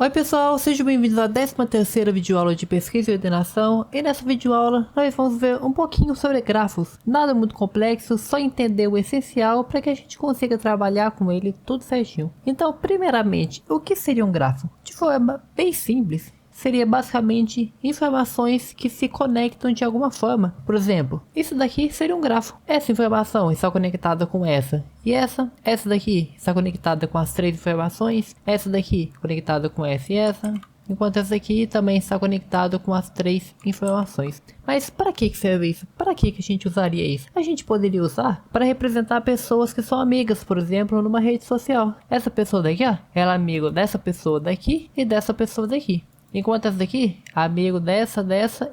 Oi pessoal, sejam bem-vindos à 13ª videoaula de pesquisa e ordenação, e nessa videoaula nós vamos ver um pouquinho sobre grafos. Nada muito complexo, só entender o essencial para que a gente consiga trabalhar com ele tudo certinho. Então, primeiramente, o que seria um grafo? De forma bem simples, seria basicamente informações que se conectam de alguma forma. Por exemplo, isso daqui seria um grafo. Essa informação está conectada com essa e essa daqui está conectada com as três informações, essa daqui conectada com essa e essa, enquanto essa daqui também está conectada com as três informações. Mas para que serve isso? Para que a gente usaria isso? A gente poderia usar para representar pessoas que são amigas, por exemplo, numa rede social. Essa pessoa daqui, ó, ela é amigo dessa pessoa daqui e dessa pessoa daqui. Enquanto essa daqui é amigo dessa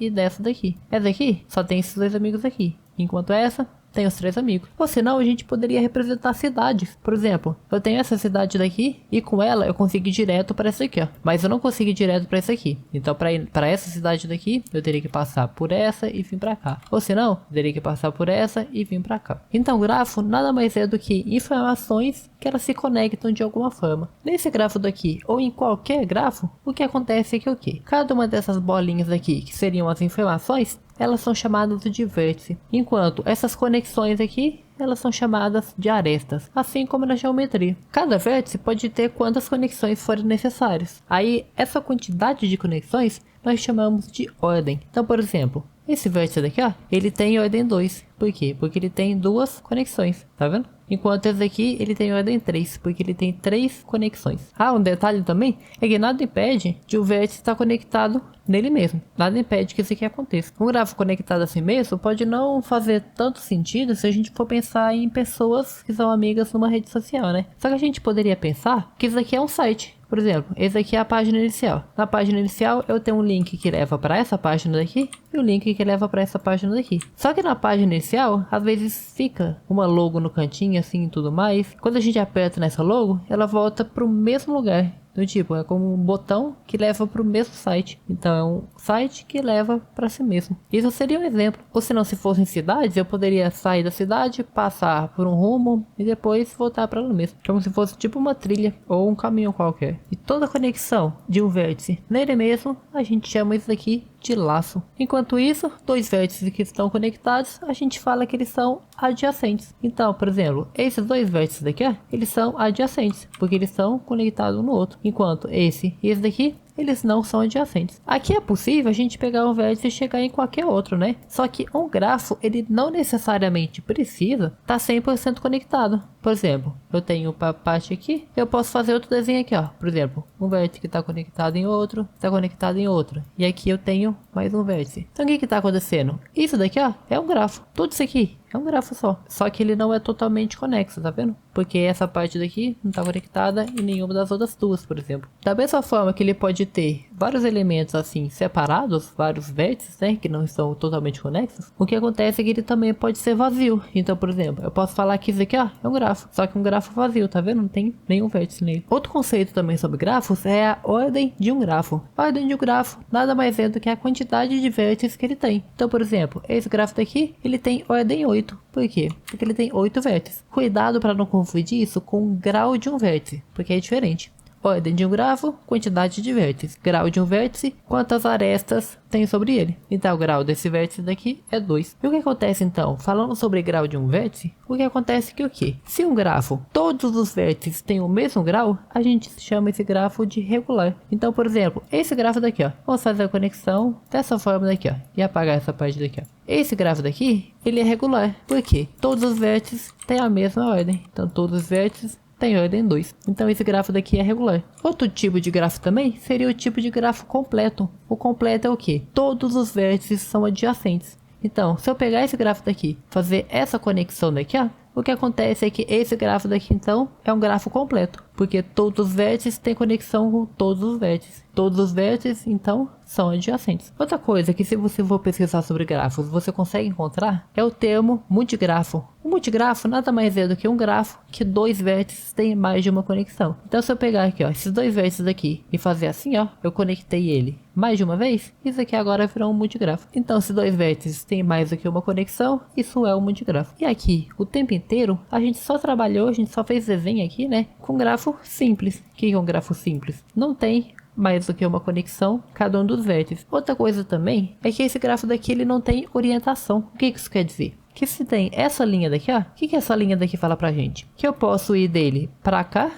e dessa daqui. Essa daqui só tem esses dois amigos aqui. Enquanto essa tem os três amigos. Ou senão a gente poderia representar cidades. Por exemplo, eu tenho essa cidade daqui e com ela eu consigo ir direto para essa aqui, ó. Mas eu não consigo ir direto para essa aqui. Então para ir para essa cidade daqui, eu teria que passar por essa e vir para cá. Ou senão, eu teria que passar por essa e vir para cá. Então o grafo nada mais é do que informações que elas se conectam de alguma forma. Nesse grafo daqui, ou em qualquer grafo, o que acontece é que o quê? Cada uma dessas bolinhas aqui, que seriam as informações, elas são chamadas de vértice, enquanto essas conexões aqui, elas são chamadas de arestas, assim como na geometria. Cada vértice pode ter quantas conexões forem necessárias. Aí, essa quantidade de conexões, nós chamamos de ordem. Então, por exemplo, esse vértice daqui, ó, ele tem ordem 2. Por quê? Porque ele tem duas conexões, tá vendo? Enquanto esse aqui, ele tem ordem 3, porque ele tem 3 conexões. Ah, um detalhe também é que nada impede de o vértice estar conectado nele mesmo. Nada impede que isso aqui aconteça. Um grafo conectado assim mesmo pode não fazer tanto sentido se a gente for pensar em pessoas que são amigas numa rede social, né? Só que a gente poderia pensar que isso aqui é um site. Por exemplo, esse aqui é a página inicial. Na página inicial eu tenho um link que leva para essa página daqui e o link que leva para essa página daqui. Só que na página inicial, às vezes fica uma logo no cantinho assim e tudo mais. Quando a gente aperta nessa logo, ela volta para o mesmo lugar. Do tipo, é como um botão que leva para o mesmo site. Então é um site que leva para si mesmo. Isso seria um exemplo. Ou se não, se fossem cidades, eu poderia sair da cidade, passar por um rumo e depois voltar para ela mesmo. Como se fosse tipo uma trilha ou um caminho qualquer. E toda conexão de um vértice nele mesmo, a gente chama isso aqui de laço. Enquanto isso, dois vértices que estão conectados, a gente fala que eles são adjacentes. Então, por exemplo, esses dois vértices daqui, ó, eles são adjacentes, porque eles estão conectados um no outro. Enquanto esse e esse daqui, eles não são adjacentes. Aqui é possível a gente pegar um vértice e chegar em qualquer outro, né? Só que um grafo, ele não necessariamente precisa estar 100% conectado. Por exemplo, eu tenho uma parte aqui, eu posso fazer outro desenho aqui, ó. Por exemplo, um vértice que está conectado em outro, está conectado em outro. E aqui eu tenho mais um vértice. Então o que está acontecendo? Isso daqui, ó, é um grafo. Tudo isso aqui é um grafo só. Só que ele não é totalmente conexo, tá vendo? Porque essa parte daqui não está conectada em nenhuma das outras duas, por exemplo. Da mesma forma que ele pode ter vários elementos assim separados, vários vértices, né, que não estão totalmente conexos, o que acontece é que ele também pode ser vazio. Então, por exemplo, eu posso falar que isso aqui, ó, é um grafo. Só que um grafo vazio, tá vendo? Não tem nenhum vértice nele. Outro conceito também sobre grafos é a ordem de um grafo. A ordem de um grafo nada mais é do que a quantidade de vértices que ele tem. Então, por exemplo, esse grafo daqui, ele tem ordem 8. Por quê? Porque ele tem 8 vértices. Cuidado para não confundir isso com o grau de um vértice, porque é diferente. Ordem de um grafo, quantidade de vértices. Grau de um vértice, quantas arestas tem sobre ele. Então o grau desse vértice daqui é 2. E o que acontece então? Falando sobre grau de um vértice, o que acontece é que o quê? Se um grafo, todos os vértices têm o mesmo grau, a gente chama esse grafo de regular. Então, por exemplo, esse grafo daqui, ó, vamos fazer a conexão dessa forma daqui, ó, e apagar essa parte daqui, ó. Esse grafo daqui, ele é regular. Por quê? Todos os vértices têm a mesma ordem. Então todos os vértices tem ordem 2. Então esse grafo daqui é regular. Outro tipo de grafo também seria o tipo de grafo completo. O completo é o que? Todos os vértices são adjacentes. Então, se eu pegar esse grafo daqui, fazer essa conexão daqui, ó, o que acontece é que esse grafo daqui então é um grafo completo, porque todos os vértices têm conexão com todos os vértices. Todos os vértices então são adjacentes. Outra coisa que se você for pesquisar sobre grafos, você consegue encontrar é o termo multigrafo. O multigrafo nada mais é do que um grafo que dois vértices têm mais de uma conexão. Então se eu pegar aqui, ó, esses dois vértices aqui e fazer assim, ó, eu conectei ele mais de uma vez, isso aqui agora virou um multigrafo. Então se dois vértices têm mais do que uma conexão, isso é um multigrafo. E aqui, o tempo inteiro, a gente só trabalhou, a gente só fez desenho aqui, né, com grafo simples. O que é um grafo simples? Não tem mais do que uma conexão, cada um dos vértices. Outra coisa também é que esse gráfico daqui ele não tem orientação. O que isso quer dizer? Que se tem essa linha daqui, ó, o que essa linha daqui fala pra gente? Que eu posso ir dele pra cá,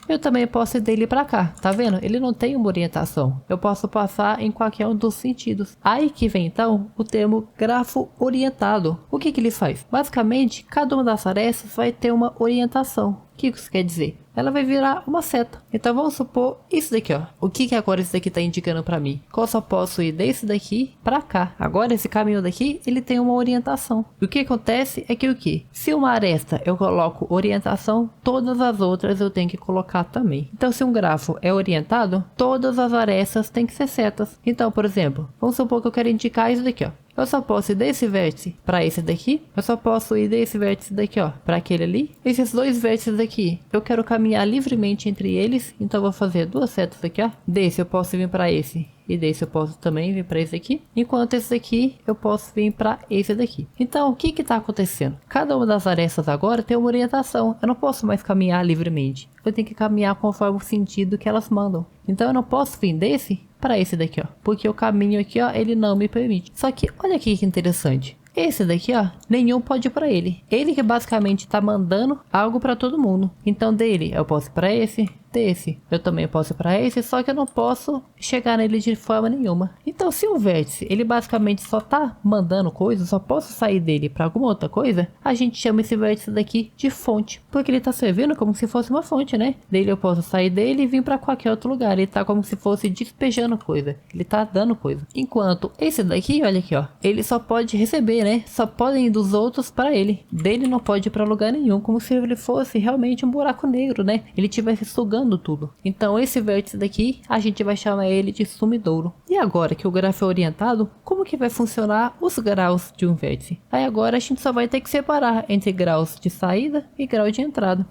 eu também posso ir dele pra cá, tá vendo? Ele não tem uma orientação, eu posso passar em qualquer um dos sentidos. Aí que vem então o termo grafo orientado. O que ele faz? Basicamente, cada uma das arestas vai ter uma orientação. O que isso quer dizer? Ela vai virar uma seta. Então vamos supor isso daqui, ó. O que agora isso daqui está indicando para mim? Que eu só posso ir desse daqui para cá. Agora esse caminho daqui, ele tem uma orientação. E o que acontece é que o que? Se uma aresta eu coloco orientação, todas as outras eu tenho que colocar também. Então se um grafo é orientado, todas as arestas têm que ser setas. Então, por exemplo, vamos supor que eu quero indicar isso daqui, ó. Eu só posso ir desse vértice para esse daqui. Eu só posso ir desse vértice daqui, ó, para aquele ali. Esses dois vértices aqui, eu quero caminhar livremente entre eles. Então eu vou fazer duas setas aqui, ó. Desse eu posso vir para esse. E desse eu posso também vir para esse aqui. Enquanto esse daqui eu posso vir para esse daqui. Então o que está acontecendo? Cada uma das arestas agora tem uma orientação. Eu não posso mais caminhar livremente. Eu tenho que caminhar conforme o sentido que elas mandam. Então eu não posso vir desse para esse daqui, ó, porque o caminho aqui, ó, ele não me permite. Só que olha aqui que interessante. Esse daqui, ó, nenhum pode ir para ele. Ele que basicamente tá mandando algo para todo mundo. Então dele eu posso ir para esse, desse eu também posso ir para esse, só que eu não posso chegar nele de forma nenhuma. Então se o vértice ele basicamente só tá mandando coisas, só posso sair dele para alguma outra coisa, a gente chama esse vértice daqui de fonte, porque ele tá servindo como se fosse uma fonte, né? Dele eu posso sair dele e vir para qualquer outro lugar. Ele tá como se fosse despejando coisa, ele tá dando coisa. Enquanto esse daqui, olha aqui, ó, ele só pode receber, né? Só podem ir dos outros para ele. Dele não pode ir para lugar nenhum, como se ele fosse realmente um buraco negro, né? Ele estivesse sugando tudo. Então esse vértice daqui a gente vai chamar ele de sumidouro. E agora que o grafo é orientado, como que vai funcionar os graus de um vértice? Aí agora a gente só vai ter que separar entre graus de saída e grau de entrada.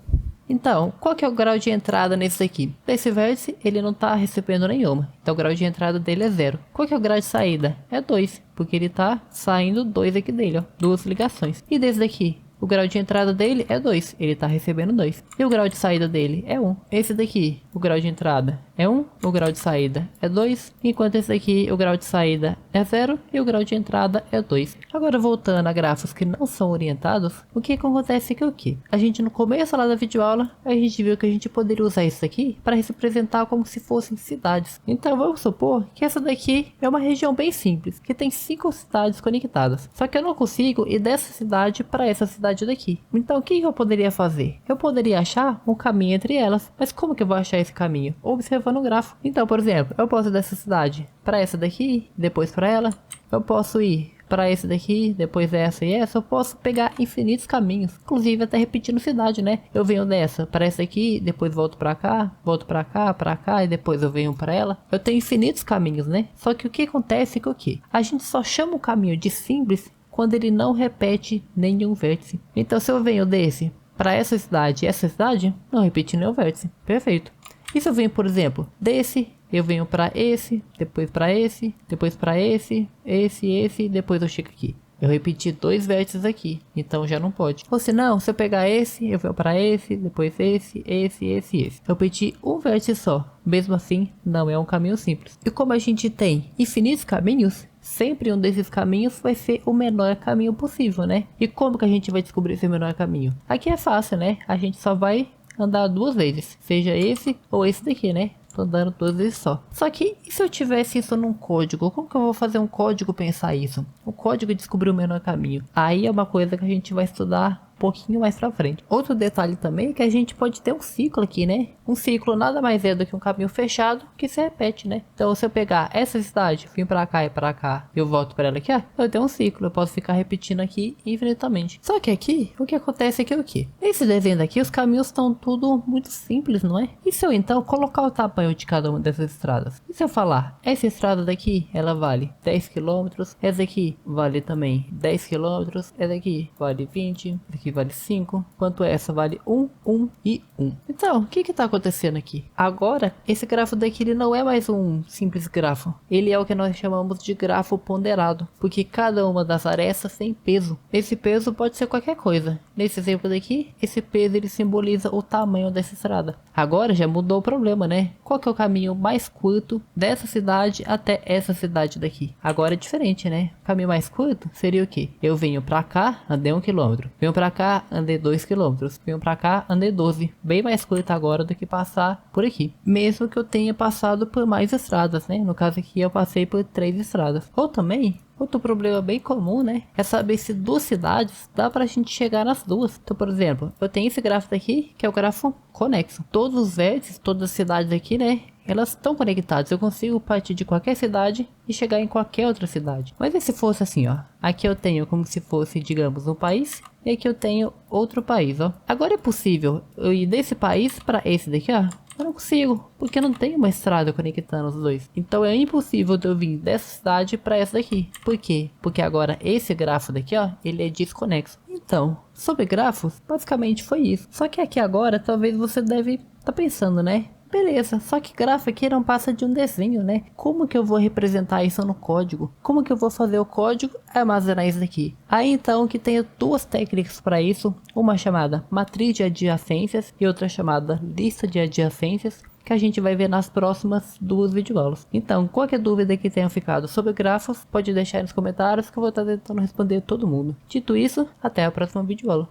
Então, qual que é o grau de entrada nesse daqui? Desse vértice, ele não está recebendo nenhuma. Então, o grau de entrada dele é 0. Qual que é o grau de saída? É 2, porque ele está saindo 2 aqui dele, ó. 2 ligações. E desse daqui? O grau de entrada dele é 2, ele está recebendo 2. E o grau de saída dele é 1. Esse daqui, o grau de entrada é 1, o grau de saída é 2. Enquanto esse daqui, o grau de saída é 0 e o grau de entrada é 2. Agora voltando a grafos que não são orientados, o que acontece é que o que? A gente no começo lá da videoaula, a gente viu que a gente poderia usar isso aqui para representar como se fossem cidades. Então vamos supor que essa daqui é uma região bem simples, que tem 5 cidades conectadas. Só que eu não consigo ir dessa cidade para essa cidade daqui. Então o que eu poderia fazer? Eu poderia achar um caminho entre elas, mas como que eu vou achar esse caminho? Observando o gráfico. Então, por exemplo, eu posso ir dessa cidade para essa daqui, depois para ela. Eu posso ir para esse daqui, depois essa e essa. Eu posso pegar infinitos caminhos, inclusive até repetindo cidade, né? Eu venho dessa para essa aqui, depois volto para cá, volto para cá e depois eu venho para ela. Eu tenho infinitos caminhos, né? Só que o que acontece é que o que? A gente só chama o caminho de simples quando ele não repete nenhum vértice. Então se eu venho desse para essa cidade e essa cidade, não repete nenhum vértice. Perfeito. E se eu venho, por exemplo, desse, eu venho para esse, depois para esse, depois para esse, depois eu chego aqui. Eu repeti 2 vértices aqui, então já não pode. Ou se não, se eu pegar esse, eu venho para esse, depois esse. Eu repeti um vértice só. Mesmo assim, não é um caminho simples. E como a gente tem infinitos caminhos, sempre um desses caminhos vai ser o menor caminho possível, né? E como que a gente vai descobrir esse menor caminho? Aqui é fácil, né? A gente só vai andar 2 vezes, seja esse ou esse daqui, né? Tô andando 2 vezes só. Só que e se eu tivesse isso num código? Como que eu vou fazer um código pensar isso? O código descobrir o menor caminho. Aí é uma coisa que a gente vai estudar pouquinho mais pra frente. Outro detalhe também é que a gente pode ter um ciclo aqui, né? Um ciclo nada mais é do que um caminho fechado que se repete, né? Então se eu pegar essa cidade, vim pra cá e pra cá, eu volto pra ela aqui, ó, eu tenho um ciclo, eu posso ficar repetindo aqui infinitamente. Só que aqui, o que acontece é que o que? Esse desenho daqui, os caminhos estão tudo muito simples, não é? E se eu então colocar o tamanho de cada uma dessas estradas? E se eu falar, essa estrada daqui, ela vale 10 km, essa daqui vale também 10 km, essa daqui vale 20, essa daqui vale 5, enquanto essa vale 1, 1 e 1. Então, o que está acontecendo acontecendo aqui? Agora, esse grafo daqui ele não é mais um simples grafo. Ele é o que nós chamamos de grafo ponderado, porque cada uma das arestas tem peso. Esse peso pode ser qualquer coisa. Nesse exemplo daqui, esse peso ele simboliza o tamanho dessa estrada. Agora já mudou o problema, né? Qual que é o caminho mais curto dessa cidade até essa cidade daqui? Agora é diferente, né? O caminho mais curto seria o quê? Eu venho pra cá, andei 1 km. Venho pra cá, andei 2 km. Venho pra cá, andei 12. Bem mais curto agora do que passar por aqui. Mesmo que eu tenha passado por mais estradas, né? No caso aqui eu passei por 3 estradas. Ou também, outro problema bem comum, né? É saber se 2 cidades dá pra gente chegar nas duas. Então, por exemplo, eu tenho esse gráfico aqui, que é o grafo conexo. Todos os vértices, todas as cidades aqui, né? Elas estão conectadas. Eu consigo partir de qualquer cidade e chegar em qualquer outra cidade. Mas e se fosse assim, ó? Aqui eu tenho como se fosse, digamos, um país. E aqui eu tenho outro país, ó. Agora é possível eu ir desse país para esse daqui, ó. Eu não consigo, porque não tem uma estrada conectando os dois. Então é impossível de eu vir dessa cidade para essa daqui. Por quê? Porque agora esse grafo daqui, ó, ele é desconexo. Então, sobre grafos, basicamente foi isso. Só que aqui agora, talvez você deve estar pensando, né? Beleza, só que grafo aqui não passa de um desenho, né? Como que eu vou representar isso no código? Como que eu vou fazer o código e armazenar isso daqui? Aí então que tenho 2 técnicas para isso, uma chamada matriz de adjacências e outra chamada lista de adjacências, que a gente vai ver nas próximas 2 videoaulas. Então, qualquer dúvida que tenha ficado sobre grafos, pode deixar aí nos comentários que eu vou estar tentando responder todo mundo. Dito isso, até a próxima videoaula.